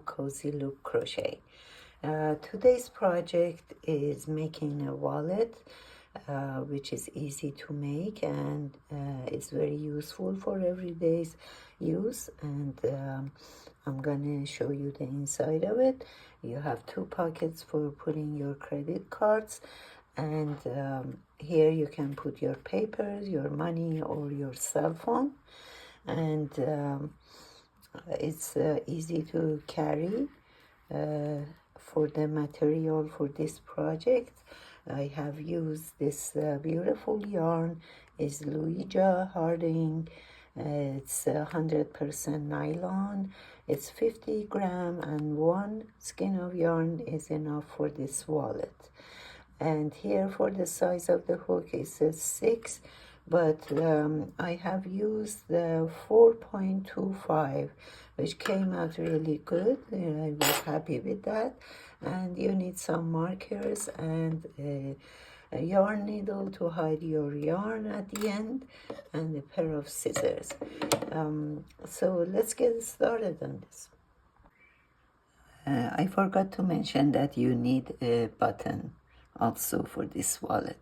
Cozy Look Crochet. Today's project is making a wallet, which is easy to make and it's very useful for everyday's use. And I'm gonna show you the inside of it. You have two pockets for putting your credit cards, and here you can put your papers, your money, or your cell phone. And it's easy to carry. For the material for this project, I have used this beautiful yarn. Is Louisa Harding. It's 100% nylon. It's 50 gram, and one skein of yarn is enough for this wallet. And here for the size of the hook is a 6, but I have used the 4.25, which came out really good. I was happy with that. And you need some markers and a yarn needle to hide your yarn at the end, and a pair of scissors. So let's get started on this. I forgot to mention that you need a button also for this wallet.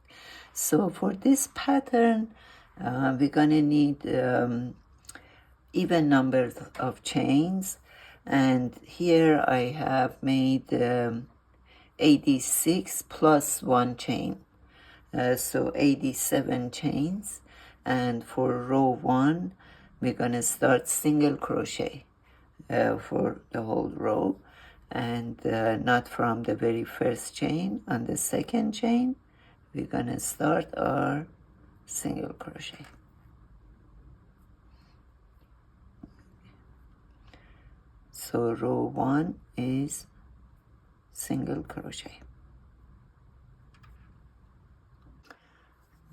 So for this pattern, we're gonna need even numbers of chains, and here I have made 86 plus 1 chain, so 87 chains. And for row 1 we're gonna start single crochet for the whole row, and not from the very first chain. On the second chain we're gonna start our single crochet. So row 1 is single crochet.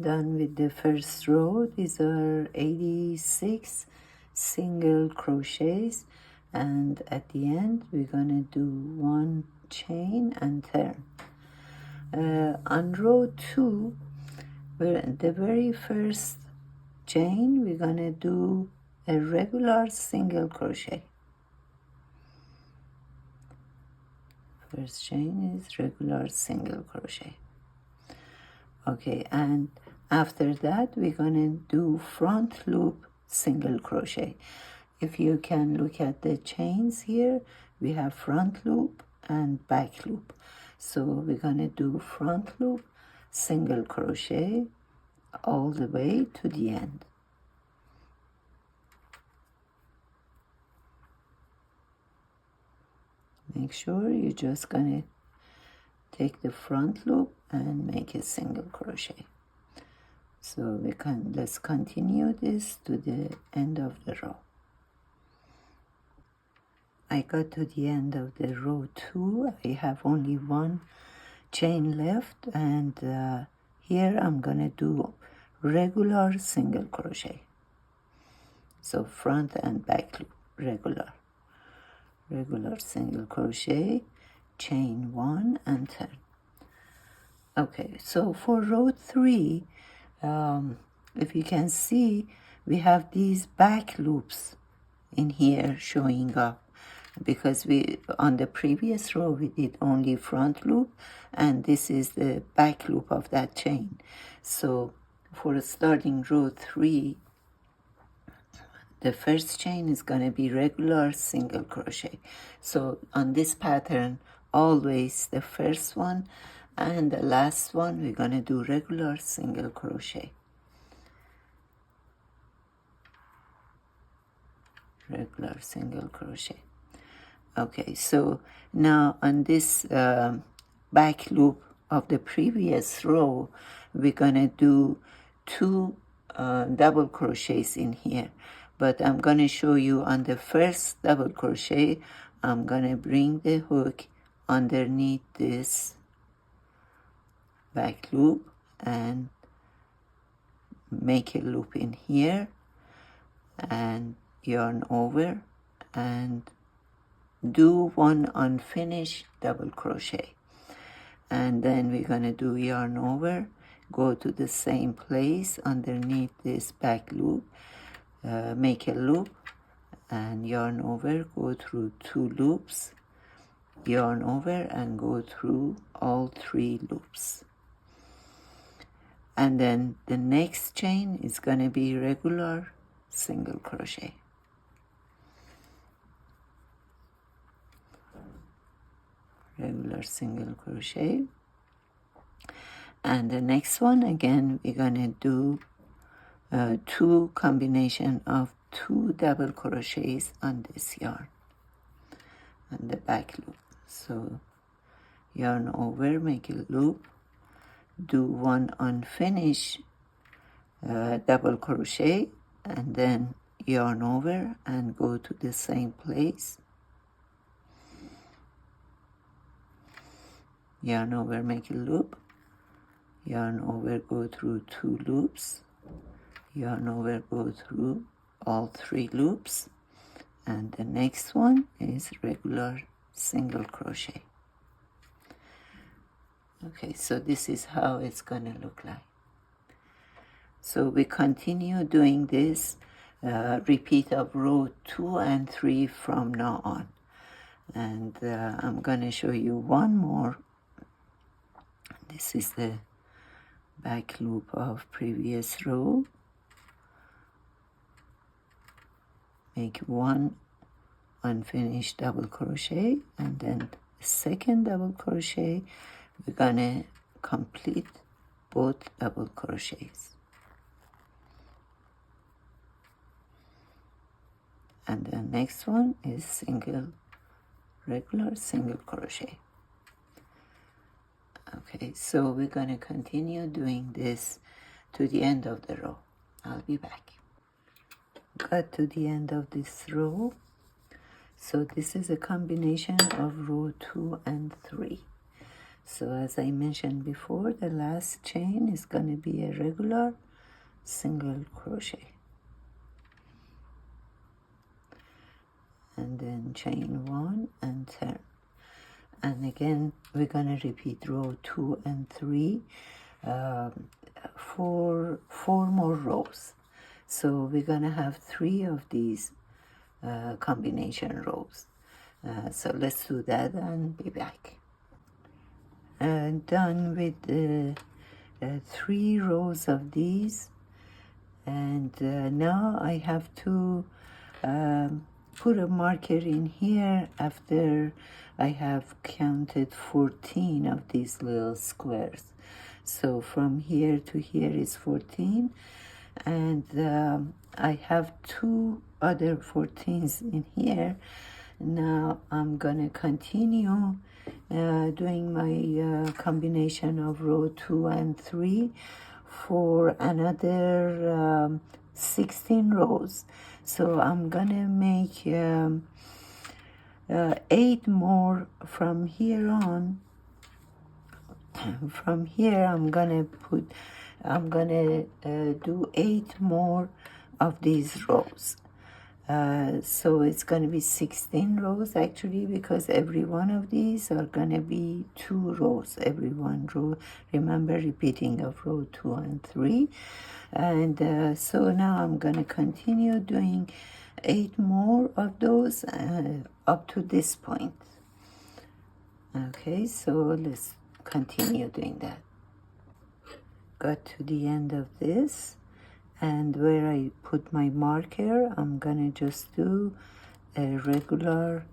Done with the first row. These are 86 single crochets, and at the end we're gonna do 1 chain and turn. On row 2, the very first chain, we're gonna do a regular single crochet. First chain is regular single crochet. Okay, and after that we're gonna do front loop single crochet. If you can look at the chains here, we have front loop and back loop. So we're gonna do front loop single crochet all the way to the end. Make sure you're just gonna take the front loop and make a single crochet. So let's continue this to the end of the row. I got to the end of the row 2. I have only 1 chain left, and here I'm gonna do regular single crochet. So front and back loop, regular single crochet, chain 1 and turn. Okay, so for row 3, if you can see, we have these back loops in here showing up, because on the previous row we did only front loop, and this is the back loop of that chain. So for starting row 3, the first chain is going to be regular single crochet. So on this pattern, always the first one and the last one, we're going to do regular single crochet. Regular single crochet. Okay, so now on this back loop of the previous row, we're going to do 2 double crochets in here. But I'm going to show you on the first double crochet, I'm going to bring the hook underneath this back loop and make a loop in here and yarn over and do 1 unfinished double crochet. And then we're going to do yarn over, go to the same place underneath this back loop, make a loop and yarn over, go through 2 loops yarn over and go through all 3 loops. And then the next chain is going to be regular single crochet. Regular single crochet. And the next one, again, we're going to do 2 combination of 2 double crochets on this yarn, on the back loop. So yarn over, make a loop, do 1 unfinished double crochet, and then yarn over and go to the same place. Yarn over, make a loop, yarn over, go through 2 loops, yarn over, go through all 3 loops, and the next one is regular single crochet. Okay, so this is how it's going to look like. So we continue doing this repeat of row 2 and 3 from now on. And I'm going to show you one more. This is the back loop of previous row. Make 1 unfinished double crochet, and then the second double crochet, we're gonna complete both double crochets. And the next one is regular single crochet. Okay, so we're gonna continue doing this to the end of the row. I'll be back. Got to the end of this row. So this is a combination of row 2 and 3. So as I mentioned before, the last chain is going to be a regular single crochet. And then chain 1 and turn. And again, we're going to repeat row 2 and 3 for 4 more rows. So we're going to have 3 of these combination rows. So let's do that and be back. Done with the 3 rows of these, and now I have to put a marker in here after I have counted 14 of these little squares. So from here to here is 14, and I have 2 other 14s in here. Now I'm gonna continue doing my combination of row 2 and 3 for another 16 rows. So I'm gonna make 8 more from here on. From here I'm gonna do 8 more of these rows. So it's going to be 16 rows actually, because every one of these are going to be 2 rows, every one row. Remember, repeating of row 2 and 3. And so now I'm going to continue doing 8 more of those up to this point. Okay, so let's continue doing that. Got to the end of this. And where I put my marker, I'm gonna just do a regular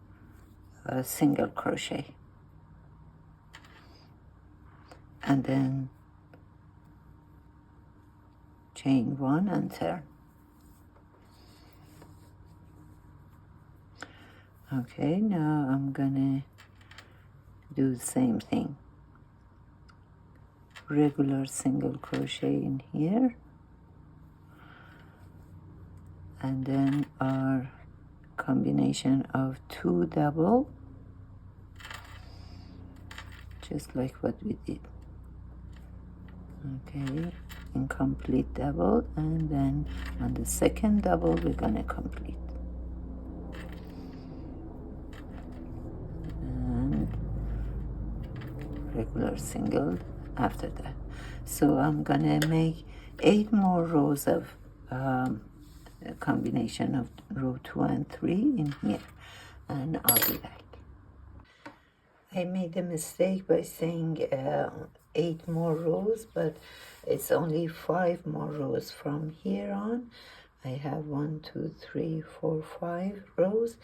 single crochet. And then chain 1 and turn. Okay, now I'm gonna do the same thing. Regular single crochet in here. And then our combination of 2 double, just like what we did. Okay, incomplete double, and then on the second double we're gonna complete. And regular single after that. So I'm gonna make 8 more rows of a combination of row 2 and 3 in here, and I'll be back. I made a mistake by saying 8 more rows, but it's only 5 more rows from here on. I have 1, 2, 3, 4, 5 rows,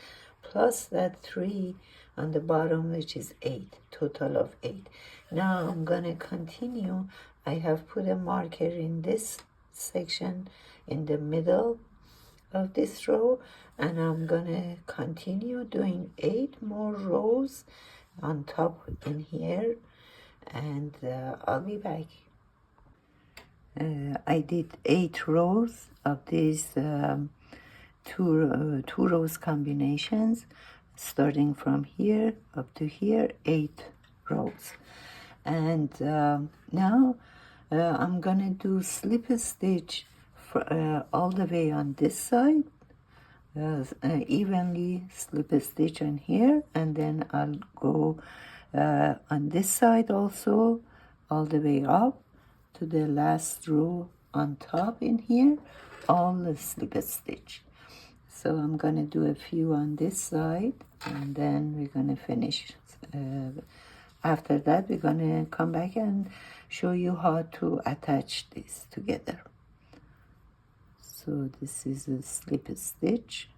plus that 3 on the bottom, which is 8, total of 8. Now I'm gonna continue. I have put a marker in this section in the middle of this row, and I'm gonna continue doing 8 more rows on top in here, and I'll be back. I did 8 rows of these two rows combinations, starting from here up to here, 8 rows. And now I'm gonna do slip stitch for, all the way on this side, evenly slip stitch on here, and then I'll go on this side also all the way up to the last row on top in here, all the slip stitch. So I'm gonna do a few on this side, and then we're gonna finish. After that, we're gonna come back and show you how to attach this together. So this is a slip stitch,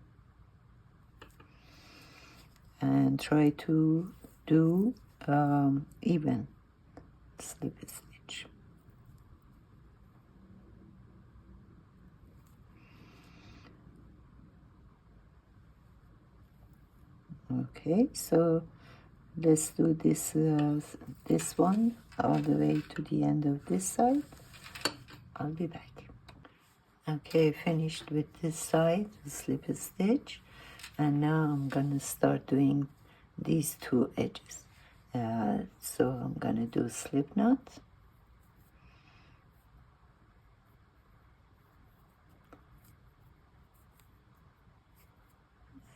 and try to do even slip stitch. Okay, so let's do this this one all the way to the end of this side. I'll be back. Okay, finished with this side, slip stitch, and now I'm gonna start doing these 2 edges. So I'm gonna do slip knot,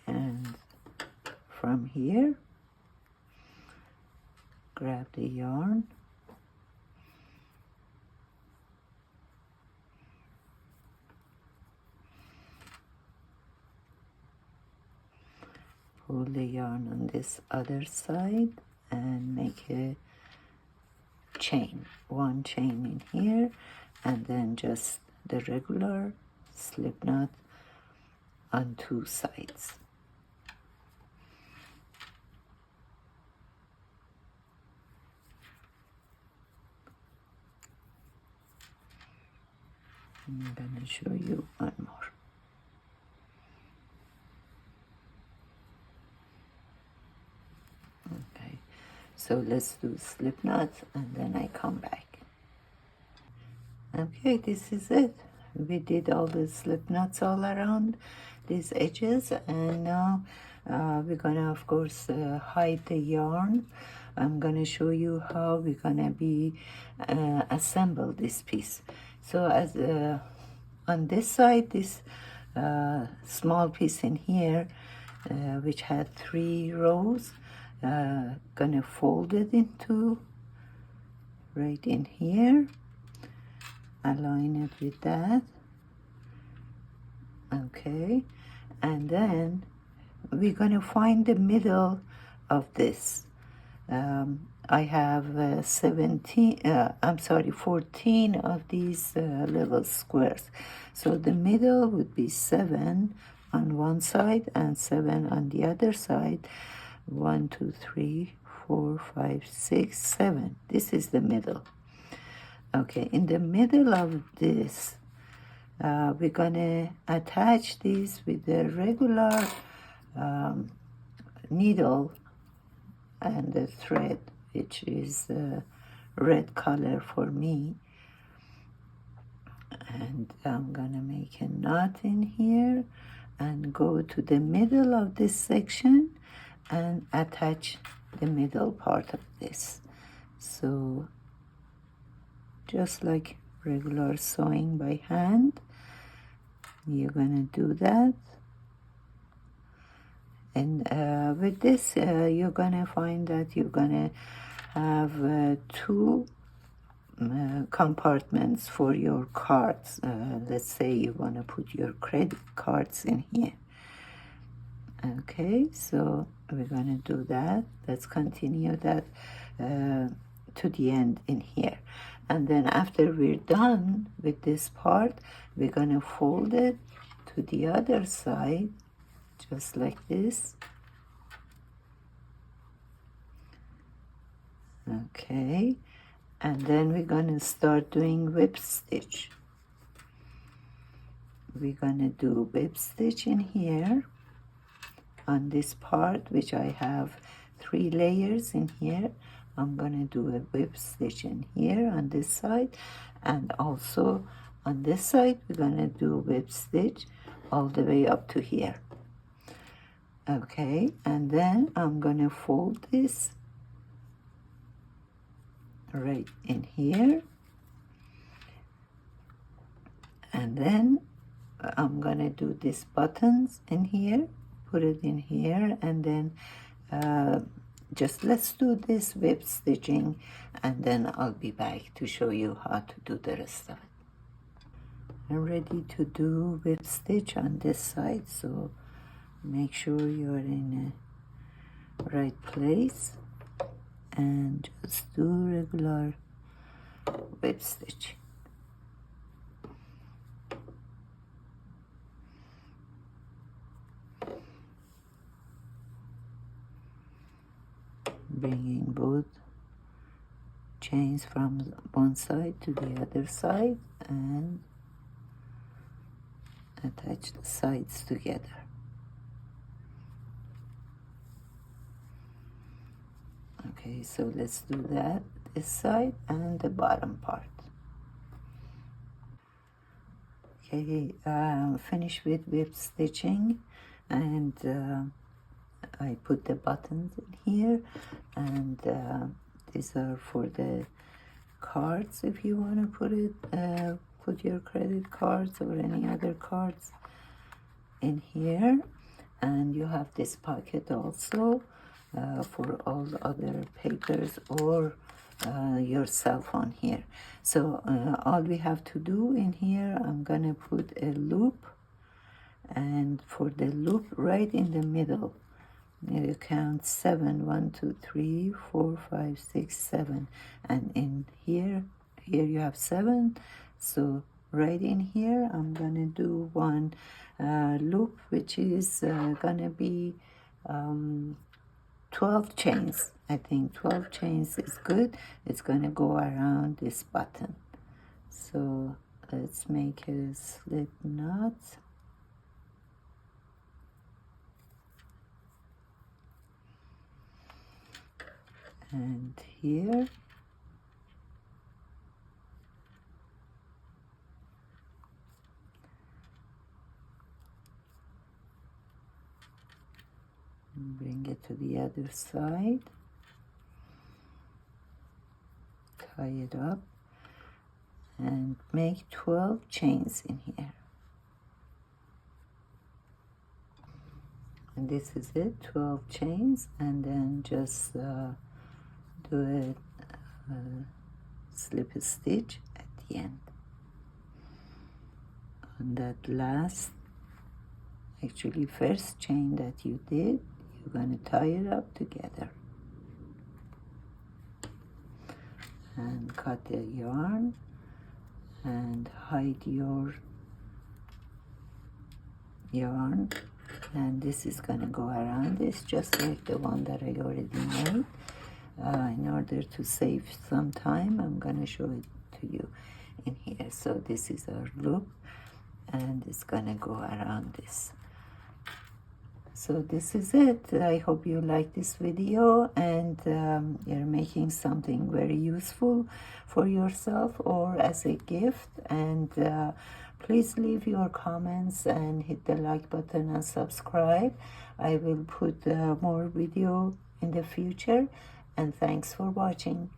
and from here grab the yarn, pull the yarn on this other side, and make a chain, 1 chain in here, and then just the regular slip knot on 2 sides. I'm gonna show you one more. Okay, so let's do slip knot, and then I come back. Okay, this is it. We did all the slip knots all around these edges, and now we're gonna, of course, hide the yarn. I'm gonna show you how we're gonna be assemble this piece. So as on this side, this small piece in here, which had 3 rows, gonna fold it into right in here, align it with that. Okay, and then we're gonna find the middle of this. I have 14 of these little squares. So the middle would be 7 on one side and 7 on the other side. 1, 2, 3, 4, 5, 6, 7. This is the middle. Okay, in the middle of this, we're gonna attach these with the regular needle and the thread, which is red color for me. And I'm gonna make a knot in here and go to the middle of this section and attach the middle part of this. So just like regular sewing by hand, you're gonna do that. And with this, you're gonna find that you're gonna have 2 compartments for your cards. Let's say you want to put your credit cards in here. Okay, so we're gonna do that. Let's continue that to the end in here. And then after we're done with this part, we're gonna fold it to the other side, just like this. Okay, and then we're gonna start doing whip stitch. We're gonna do whip stitch in here on this part, which I have 3 layers in here. I'm gonna do a whip stitch in here on this side, and also on this side we're gonna do whip stitch all the way up to here. Okay, and then I'm gonna fold this right in here, and then I'm gonna do these buttons in here, put it in here, and then just let's do this whip stitching, and then I'll be back to show you how to do the rest of it. I'm ready to do whip stitch on this side, so make sure you're in a right place and just do regular whip stitch. Bringing both chains from one side to the other side and attach the sides together. Okay, so let's do that, this side and the bottom part. Okay, finished with whip stitching, and I put the buttons in here, and these are for the cards if you want to put it, put your credit cards or any other cards in here. And you have this pocket also for all other papers or your cell phone here. So all we have to do in here, I'm gonna put a loop, and for the loop right in the middle, you count 7, 1, 2, 3, 4, 5, 6, 7, and in here you have 7. So right in here I'm gonna do one loop, which is gonna be 12 chains. I think 12 chains is good. It's gonna go around this button. So let's make a slip knot. And here, bring it to the other side, tie it up, and make 12 chains in here. And this is it, 12 chains, and then just do a slip stitch at the end. On that last, actually first chain that you did, you're going to tie it up together and cut the yarn and hide your yarn, and this is going to go around this just like the one that I already made. In order to save some time, I'm going to show it to you in here. So this is our loop, and it's going to go around this. So this is it. I hope you like this video, and you're making something very useful for yourself or as a gift. And please leave your comments and hit the like button and subscribe. I will put more video in the future. And thanks for watching.